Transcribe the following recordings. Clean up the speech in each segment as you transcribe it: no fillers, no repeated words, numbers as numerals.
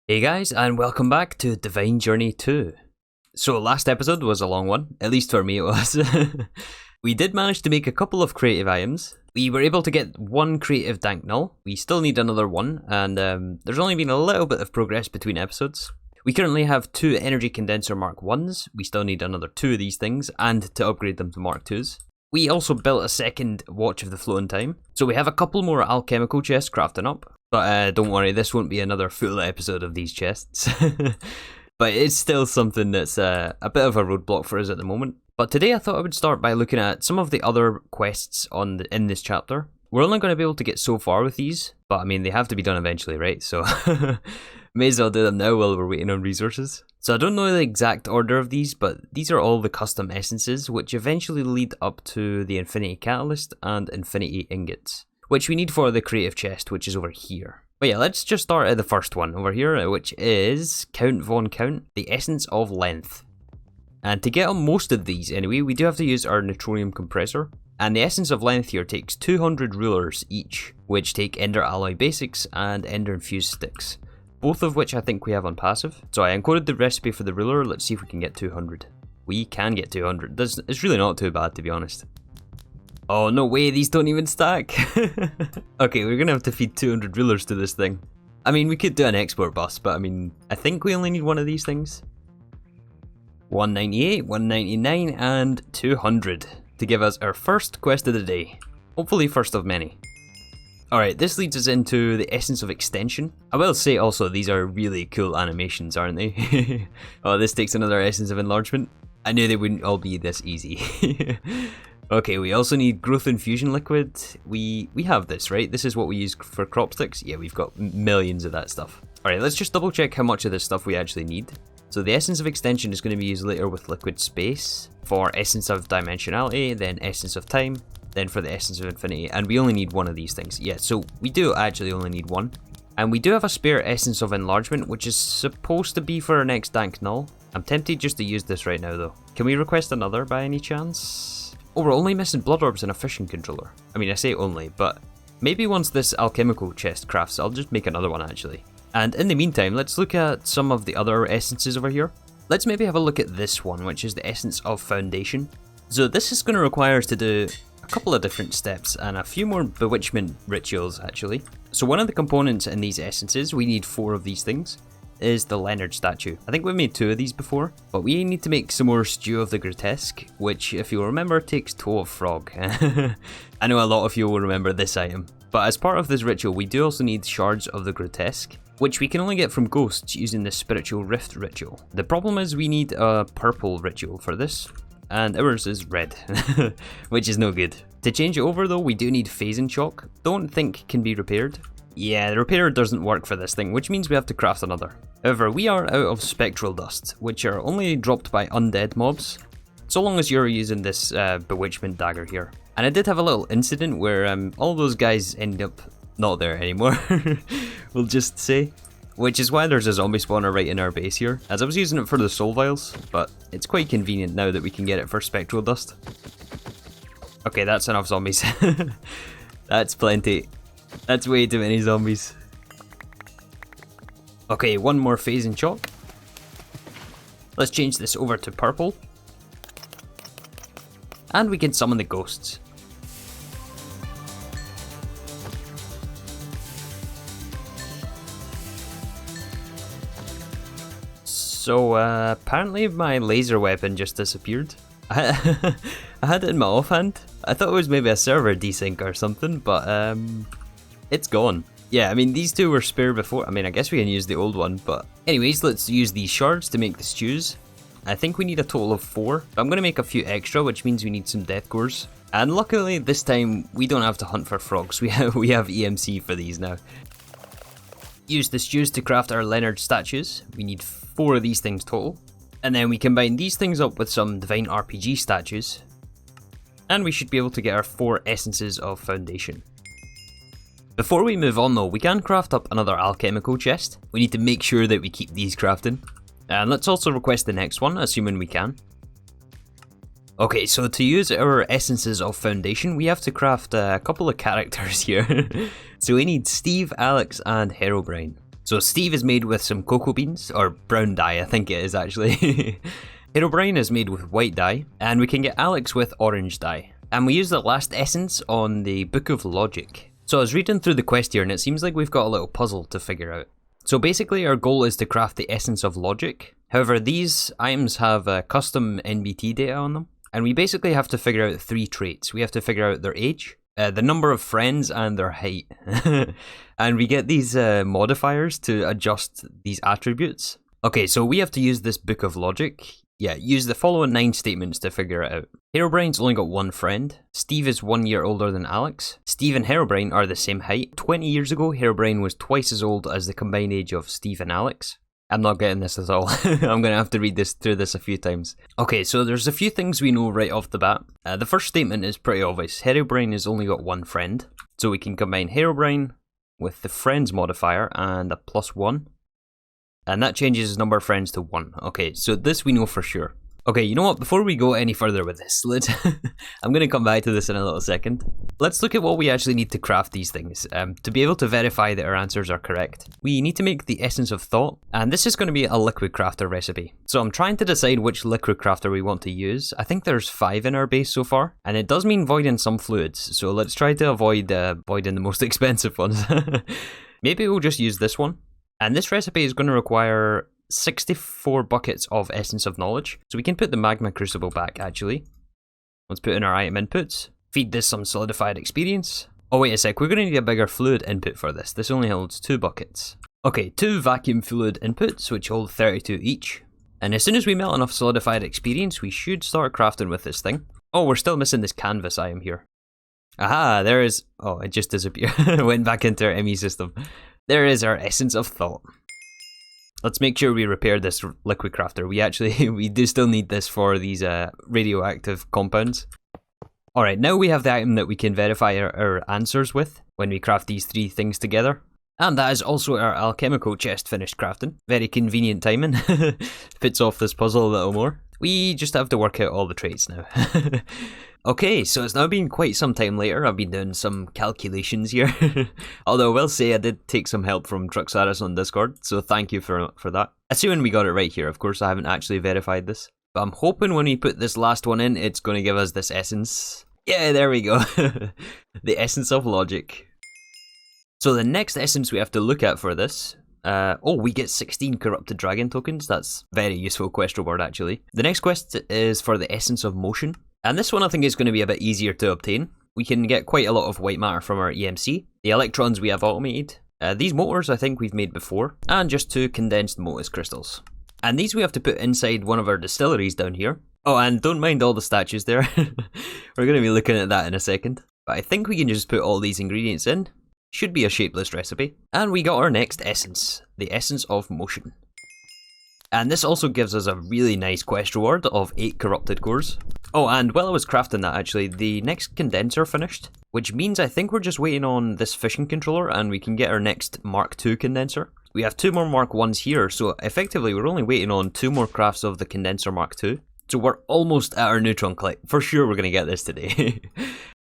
Hey guys, and welcome back to Divine Journey 2. So last episode was a long one, at least for me it was. We did manage to make a couple of creative items. We were able to get one creative dank null. We still need another one, and there's only been a little bit of progress between episodes. We currently have 2 energy condenser Mark 1s. We still need another 2 of these things, and to upgrade them to Mark 2s. We also built a second Watch of the Floating Time. So we have a couple more alchemical chests crafting up. But don't worry, this won't be another full episode of these chests. But it's still something that's a bit of a roadblock for us at the moment. But today I thought I would start by looking at some of the other quests in this chapter. We're only going to be able to get so far with these, but I mean, they have to be done eventually, right? So may as well do them now while we're waiting on resources. So I don't know the exact order of these, but these are all the custom essences, which eventually lead up to the Infinity Catalyst and Infinity Ingots, which we need for the creative chest, which is over here. But yeah, let's just start at the first one over here, which is Count Von Count, the Essence of Length. And to get on most of these anyway, we do have to use our Neutronium Compressor. And the Essence of Length here takes 200 rulers each, which take Ender Alloy Basics and Ender Infused Sticks. Both of which I think we have on passive. So I encoded the recipe for the ruler, let's see if we can get 200. We can get 200, it's really not too bad to be honest. Oh, no way, these don't even stack. Okay, we're gonna have to feed 200 rulers to this thing. I mean, we could do an export bus, but I mean, I think we only need one of these things. 198, 199, and 200 to give us our first quest of the day. Hopefully first of many. Alright, this leads us into the Essence of Extension. I will say also, these are really cool animations, aren't they? Oh, this takes another Essence of Enlargement. I knew they wouldn't all be this easy. Okay, we also need Growth Infusion Liquid. We have this, right? This is what we use for crop sticks. Yeah, we've got millions of that stuff. Alright, let's just double check how much of this stuff we actually need. So the Essence of Extension is going to be used later with Liquid Space, for Essence of Dimensionality, then Essence of Time, then for the Essence of Infinity, and we only need one of these things. Yeah, so we do actually only need one. And we do have a spare Essence of Enlargement, which is supposed to be for our next dank null. I'm tempted just to use this right now though. Can we request another by any chance? Oh, we're only missing Blood Orbs and a Fission Controller. I mean, I say only, but maybe once this alchemical chest crafts, I'll just make another one actually. And in the meantime, let's look at some of the other essences over here. Let's maybe have a look at this one, which is the Essence of Foundation. So this is going to require us to do a couple of different steps and a few more bewitchment rituals actually. So one of the components in these essences, we need 4 of these things, is the Leonard statue. I think we've made 2 of these before, but we need to make some more Stew of the Grotesque, which if you'll remember takes Toe of Frog. I know a lot of you will remember this item. But as part of this ritual, we do also need Shards of the Grotesque, which we can only get from ghosts using the Spiritual Rift ritual. The problem is we need a purple ritual for this, and ours is red, which is no good. To change it over though, we do need Phasing Chalk. Don't think can be repaired. Yeah, the repair doesn't work for this thing, which means we have to craft another. However, we are out of Spectral Dust, which are only dropped by undead mobs, so long as you're using this Bewitchment dagger here. And I did have a little incident where all those guys ended up not there anymore, we'll just say. Which is why there's a zombie spawner right in our base here, as I was using it for the soul vials, but it's quite convenient now that we can get it for Spectral Dust. Okay, that's enough zombies. That's plenty. That's way too many zombies. Okay, one more Phasing Chalk. Let's change this over to purple. And we can summon the ghosts. So apparently my laser weapon just disappeared. I had it in my offhand. I thought it was maybe a server desync or something, but it's gone. Yeah, I mean, these 2 were spare before. I mean, I guess we can use the old one, but anyways, let's use these shards to make the stews. I think we need a total of 4, but I'm going to make a few extra, which means we need some death cores. And luckily, this time, we don't have to hunt for frogs. We have EMC for these now. Use the stews to craft our Leonard statues. We need 4 of these things total. And then we combine these things up with some Divine RPG statues. And we should be able to get our 4 essences of Foundation. Before we move on though, we can craft up another alchemical chest. We need to make sure that we keep these crafting. And let's also request the next one, assuming we can. Okay, so to use our essences of Foundation, we have to craft a couple of characters here. So we need Steve, Alex, and Herobrine. So Steve is made with some cocoa beans, or brown dye I think it is actually. Herobrine is made with white dye, and we can get Alex with orange dye. And we use the last essence on the Book of Logic. So I was reading through the quest here and it seems like we've got a little puzzle to figure out. So basically our goal is to craft the essence of logic. However, these items have custom NBT data on them. And we basically have to figure out 3 traits. We have to figure out their age, the number of friends, and their height. And we get these modifiers to adjust these attributes. Okay, so we have to use this Book of Logic. Yeah, use the following 9 statements to figure it out. Herobrine's only got 1 friend. Steve is 1 year older than Alex. Steve and Herobrine are the same height. 20 years ago, Herobrine was twice as old as the combined age of Steve and Alex. I'm not getting this at all. I'm going to have to read through this a few times. Okay, so there's a few things we know right off the bat. The first statement is pretty obvious. Herobrine has only got 1 friend. So we can combine Herobrine with the friends modifier and a +1. And that changes his number of friends to 1. Okay, so this we know for sure. Okay, you know what? Before we go any further with this, I'm going to come back to this in a little second. Let's look at what we actually need to craft these things. To be able to verify that our answers are correct, we need to make the essence of thought. And this is going to be a liquid crafter recipe. So I'm trying to decide which liquid crafter we want to use. I think there's 5 in our base so far. And it does mean voiding some fluids. So let's try to avoid voiding the most expensive ones. Maybe we'll just use this one. And this recipe is going to require 64 buckets of Essence of Knowledge. So we can put the Magma Crucible back, actually. Let's put in our item inputs. Feed this some solidified experience. Oh, wait a sec. We're going to need a bigger fluid input for this. This only holds 2 buckets. Okay, 2 vacuum fluid inputs, which hold 32 each. And as soon as we melt enough solidified experience, we should start crafting with this thing. Oh, we're still missing this canvas item here. Aha, there is... Oh, it just disappeared. Went back into our ME system. There is our Essence of Thought. Let's make sure we repair this liquid crafter. We do still need this for these radioactive compounds. Alright, now we have the item that we can verify our answers with when we craft these 3 things together. And that is also our alchemical chest finished crafting. Very convenient timing. Fits off this puzzle a little more. We just have to work out all the traits now. Okay, so it's now been quite some time later. I've been doing some calculations here. Although I will say I did take some help from Truxaris on Discord, so thank you for that. Assuming we got it right here, of course, I haven't actually verified this. But I'm hoping when we put this last one in, it's going to give us this essence. Yeah, there we go. The Essence of Logic. So the next essence we have to look at for this... we get 16 Corrupted Dragon tokens. That's very useful quest reward, actually. The next quest is for the Essence of Motion. And this one I think is going to be a bit easier to obtain. We can get quite a lot of white matter from our EMC. The electrons we have automated. These motors I think we've made before. And just 2 condensed Motus crystals. And these we have to put inside one of our distilleries down here. Oh, and don't mind all the statues there. We're going to be looking at that in a second. But I think we can just put all these ingredients in. Should be a shapeless recipe. And we got our next essence. The Essence of Motion. And this also gives us a really nice quest reward of 8 corrupted cores. Oh, and while I was crafting that actually, the next condenser finished. Which means I think we're just waiting on this fission controller and we can get our next Mark II condenser. We have 2 more Mark 1s here, so effectively we're only waiting on 2 more crafts of the condenser Mark II. So we're almost at our Neutron Collector. For sure we're going to get this today.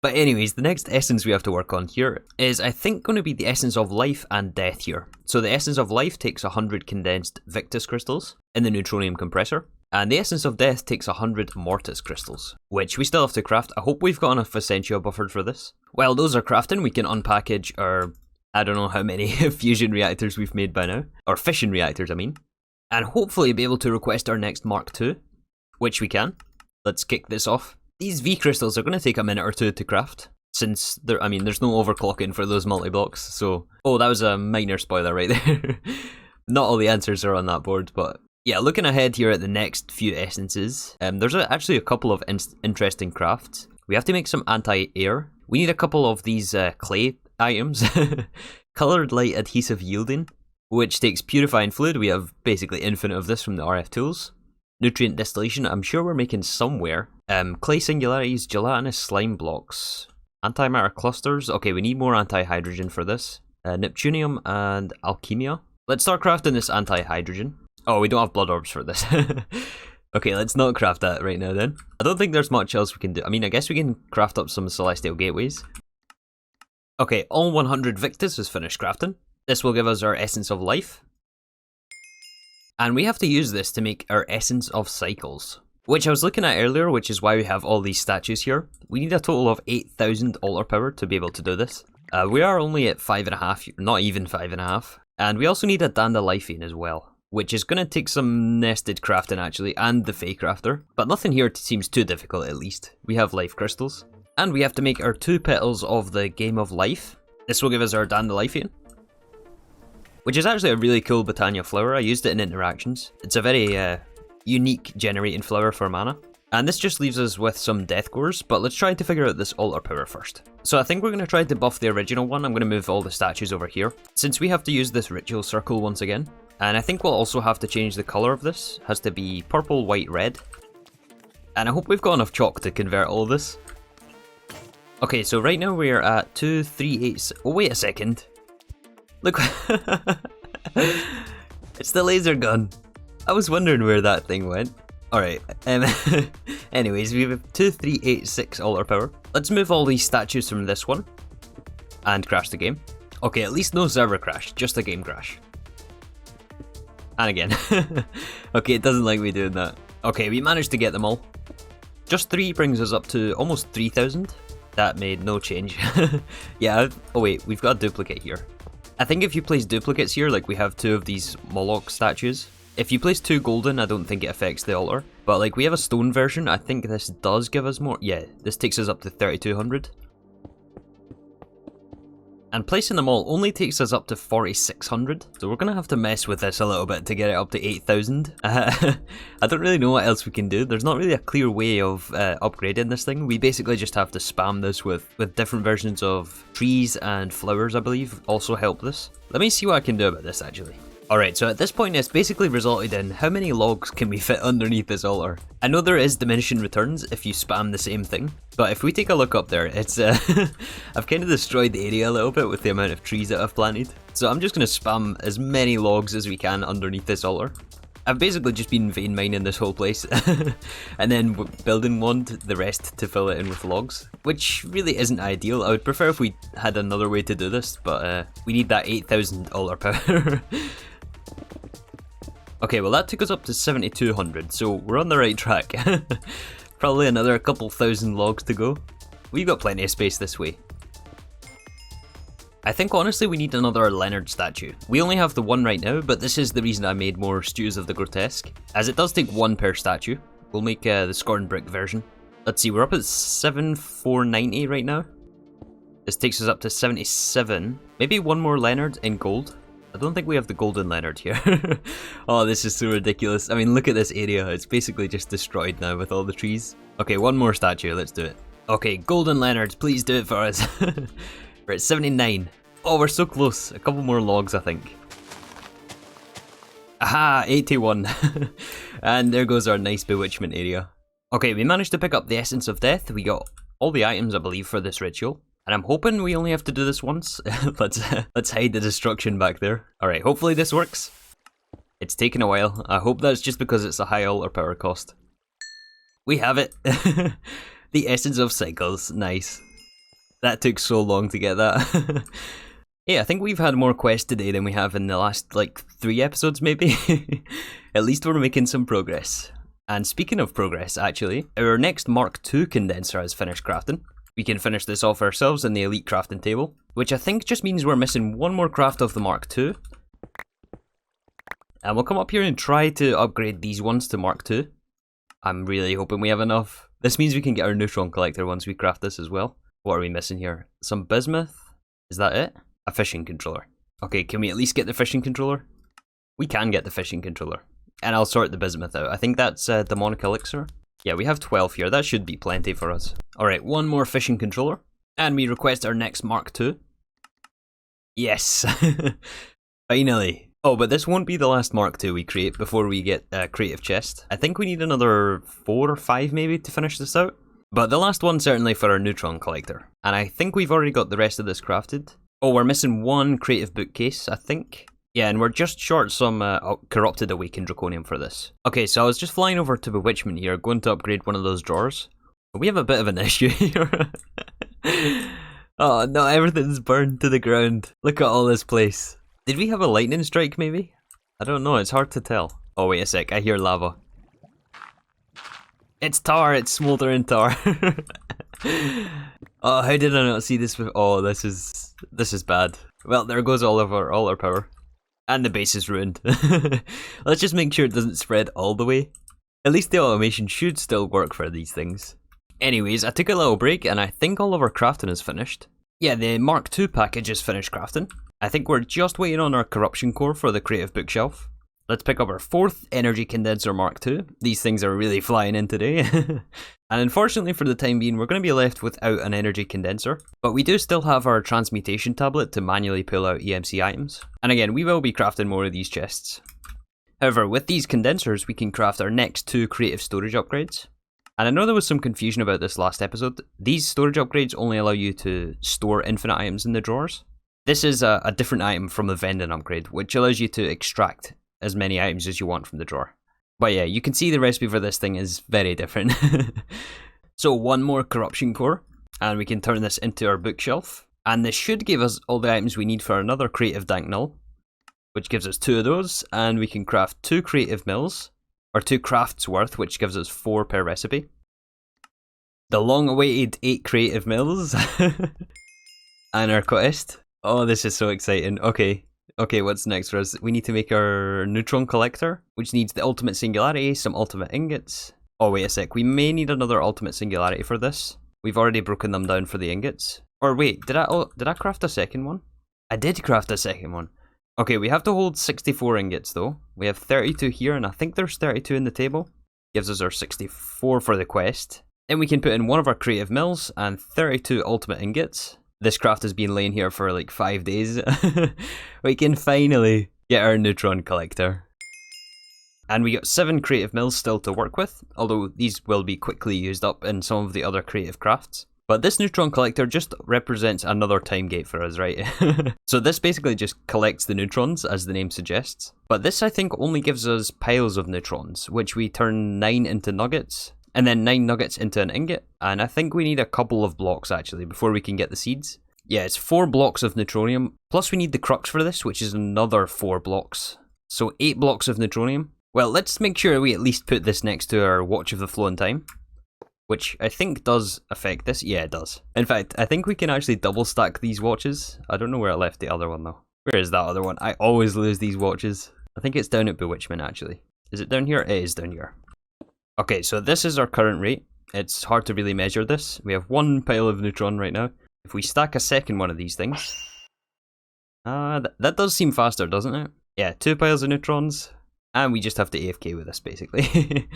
But anyways, the next essence we have to work on here is I think going to be the Essence of Life and Death here. So the Essence of Life takes 100 condensed Victus crystals in the Neutronium Compressor. And the Essence of Death takes 100 Mortis crystals, which we still have to craft. I hope we've got enough Essentia buffered for this. While those are crafting, we can unpackage our, I don't know how many fusion reactors we've made by now. Or fission reactors, I mean. And hopefully be able to request our next Mark II, which we can. Let's kick this off. These V crystals are going to take a minute or 2 to craft, since there's no overclocking for those multi-blocks, so... Oh, that was a minor spoiler right there. Not all the answers are on that board, but... Yeah, looking ahead here at the next few essences, there's actually a couple of interesting crafts. We have to make some anti-air. We need a couple of these clay items. Coloured Light Adhesive Yielding, which takes Purifying Fluid. We have basically infinite of this from the RF tools. Nutrient Distillation, I'm sure we're making somewhere. Clay Singularities, Gelatinous Slime Blocks. Antimatter Clusters, okay, we need more anti-hydrogen for this. Neptunium and Alchemia. Let's start crafting this anti-hydrogen. Oh, we don't have blood orbs for this. Okay, let's not craft that right now then. I don't think there's much else we can do. I mean, I guess we can craft up some Celestial Gateways. Okay, all 100 Victus is finished crafting. This will give us our Essence of Life. And we have to use this to make our Essence of Cycles, which I was looking at earlier, which is why we have all these statues here. We need a total of 8,000 altar power to be able to do this. We are only at 5.5, not even 5.5. And we also need a Dandelion as well, which is going to take some nested crafting actually, and the Fey Crafter. But nothing here seems too difficult at least. We have life crystals. And we have to make our 2 petals of the Game of Life. This will give us our Dandelion, which is actually a really cool Botania flower. I used it in interactions. It's a very unique generating flower for mana. And this just leaves us with some death cores, but let's try to figure out this altar power first. So I think we're going to try to buff the original one. I'm going to move all the statues over here, since we have to use this ritual circle once again. And I think we'll also have to change the colour of this. It has to be purple, white, red. And I hope we've got enough chalk to convert all of this. Okay, so right now we're at 238. Oh, wait a second. Look, it's the laser gun. I was wondering where that thing went. Alright, anyways, we have 2386 altar power. Let's move all these statues from this one and crash the game. Okay, at least no server crash, just a game crash. And again. Okay, it doesn't like me doing that. Okay, we managed to get them all. Just 3 brings us up to almost 3,000. That made no change. Yeah, oh wait, we've got a duplicate here. I think if you place duplicates here, like we have 2 of these Moloch statues, if you place 2 golden, I don't think it affects the altar. But like we have a stone version, I think this does give us more. Yeah, this takes us up to 3,200. And placing them all only takes us up to 4,600. So we're going to have to mess with this a little bit to get it up to 8,000. I don't really know what else we can do. There's not really a clear way of upgrading this thing. We basically just have to spam this with different versions of trees and flowers, I believe, also help this. Let me see what I can do about this actually. Alright, so at this point it's basically resulted in how many logs can we fit underneath this altar. I know there is diminishing returns if you spam the same thing, but if we take a look up there, it's I've kind of destroyed the area a little bit with the amount of trees that I've planted. So I'm just going to spam as many logs as we can underneath this altar. I've basically just been vein mining this whole place and then building one, the rest to fill it in with logs, which really isn't ideal. I would prefer if we had another way to do this, but we need that 8,000 altar power. Okay, well that took us up to 7,200, so we're on the right track. Probably another couple thousand logs to go. We've got plenty of space this way. I think honestly we need another Leonard statue. We only have the one right now, but this is the reason I made more Stews of the Grotesque, as it does take 1 per statue. We'll make the Scorn Brick version. Let's see, we're up at 7,490 right now. This takes us up to 77. Maybe 1 more Leonard in gold. I don't think we have the golden Leonard here. Oh, this is so ridiculous. I mean, look at this area. It's basically just destroyed now with all the trees. Okay, 1 more statue. Let's do it. Okay, golden Leonard, please do it for us. We're at 79. Oh, we're so close. A couple more logs, I think. Aha, 81. And there goes our nice Bewitchment area. Okay, we managed to pick up the Essence of Death. We got all the items, I believe, for this ritual. And I'm hoping we only have to do this once. Let's hide the destruction back there. Alright, hopefully this works. It's taken a while. I hope that's just because it's a high altar power cost. We have it. The Essence of Cycles. Nice. That took so long to get that. Yeah, I think we've had more quests today than we have in the last, like, 3 episodes maybe. At least we're making some progress. And speaking of progress, actually, our next Mark II condenser has finished crafting. We can finish this off ourselves in the Elite crafting table, which I think just means we're missing 1 more craft of the Mark II. And we'll come up here and try to upgrade these ones to Mark II. I'm really hoping we have enough. This means we can get our Neutron Collector once we craft this as well. What are we missing here? Some bismuth? Is that it? A fishing controller. Okay, can we at least get the fishing controller? We can get the fishing controller. And I'll sort the bismuth out. I think that's demonic elixir. Yeah, we have 12 here. That should be plenty for us. Alright, 1 more fishing controller. And we request our next Mark II. Yes! Finally! Oh, but this won't be the last Mark II we create before we get a creative chest. I think we need another 4 or 5 maybe to finish this out. But the last one certainly for our Neutron Collector. And I think we've already got the rest of this crafted. Oh, we're missing 1 creative bookcase, I think. Yeah, and we're just short some Corrupted Awakened Draconium for this. Okay, so I was just flying over to Bewitchment here, going to upgrade one of those drawers. We have a bit of an issue here. Oh no, everything's burned to the ground. Look at all this place. Did we have a lightning strike maybe? I don't know, it's hard to tell. Oh wait a sec, I hear lava. It's tar, it's smoldering tar. Oh, how did I not see this before? Oh, this is bad. Well, there goes all our power. And the base is ruined. Let's just make sure it doesn't spread all the way. At least the automation should still work for these things. Anyways, I took a little break and I think all of our crafting is finished. Yeah, the Mark II package is finished crafting. I think we're just waiting on our corruption core for the creative bookshelf. Let's pick up our 4th energy condenser Mark II. These things are really flying in today. And unfortunately for the time being, we're going to be left without an energy condenser. But we do still have our transmutation tablet to manually pull out EMC items. And again, we will be crafting more of these chests. However, with these condensers, we can craft our next 2 creative storage upgrades. And I know there was some confusion about this last episode. These storage upgrades only allow you to store infinite items in the drawers. This is a different item from the vending upgrade, which allows you to extract as many items as you want from the drawer. But yeah, you can see the recipe for this thing is very different. So 1 more corruption core, and we can turn this into our bookshelf. And this should give us all the items we need for another creative dank null, which gives us 2 of those, and we can craft 2 creative mills, or 2 crafts worth, which gives us 4 per recipe. The long-awaited 8 creative mills, and our quest. Oh, this is so exciting. Okay, what's next for us? We need to make our Neutron Collector, which needs the ultimate singularity, some ultimate ingots. Oh, wait a sec, we may need another ultimate singularity for this. We've already broken them down for the ingots. Or wait, did I craft a second one? I did craft a second one. Okay, we have to hold 64 ingots though. We have 32 here, and I think there's 32 in the table. Gives us our 64 for the quest. Then we can put in 1 of our creative mills and 32 ultimate ingots. This craft has been laying here for like 5 days. We can finally get our Neutron Collector. And we got 7 creative mills still to work with, although these will be quickly used up in some of the other creative crafts. But this Neutron Collector just represents another time gate for us, right? So this basically just collects the neutrons, as the name suggests. But this, I think, only gives us piles of neutrons, which we turn 9 into nuggets, and then 9 nuggets into an ingot. And I think we need a couple of blocks, actually, before we can get the seeds. Yeah, it's 4 blocks of neutronium, plus we need the crux for this, which is another 4 blocks. So 8 blocks of neutronium. Well, let's make sure we at least put this next to our Watch of the Flowing Time, which I think does affect this. Yeah, it does. In fact, I think we can actually double stack these watches. I don't know where I left the other one though. Where is that other one? I always lose these watches. I think it's down at Bewitchment actually. Is it down here? It is down here. Okay, so this is our current rate. It's hard to really measure this. We have 1 pile of neutron right now. If we stack a second one of these things... that does seem faster, doesn't it? Yeah, 2 piles of neutrons. And we just have to AFK with this, basically.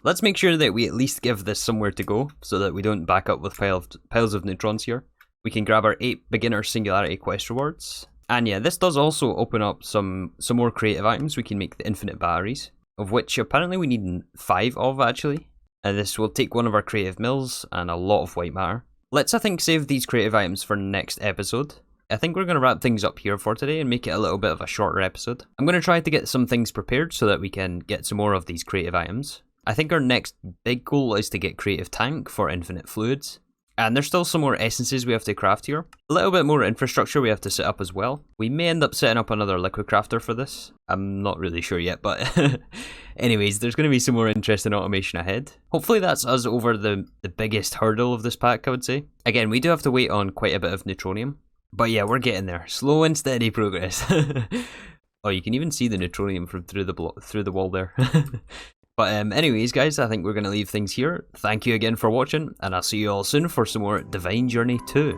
Let's make sure that we at least give this somewhere to go, so that we don't back up with piles of neutrons here. We can grab our 8 beginner singularity quest rewards. And yeah, this does also open up some more creative items. We can make the infinite batteries, of which apparently we need 5 of, actually. And this will take 1 of our creative mills and a lot of white matter. Let's, I think, save these creative items for next episode. I think we're going to wrap things up here for today and make it a little bit of a shorter episode. I'm going to try to get some things prepared so that we can get some more of these creative items. I think our next big goal is to get creative tank for infinite fluids. And there's still some more essences we have to craft here. A little bit more infrastructure we have to set up as well. We may end up setting up another liquid crafter for this. I'm not really sure yet, but anyways, there's going to be some more interesting automation ahead. Hopefully that's us over the biggest hurdle of this pack, I would say. Again, we do have to wait on quite a bit of neutronium. But yeah, we're getting there. Slow and steady progress. Oh, you can even see the neutronium from through the wall there. But anyways, guys, I think we're going to leave things here. Thank you again for watching, and I'll see you all soon for some more Divine Journey 2.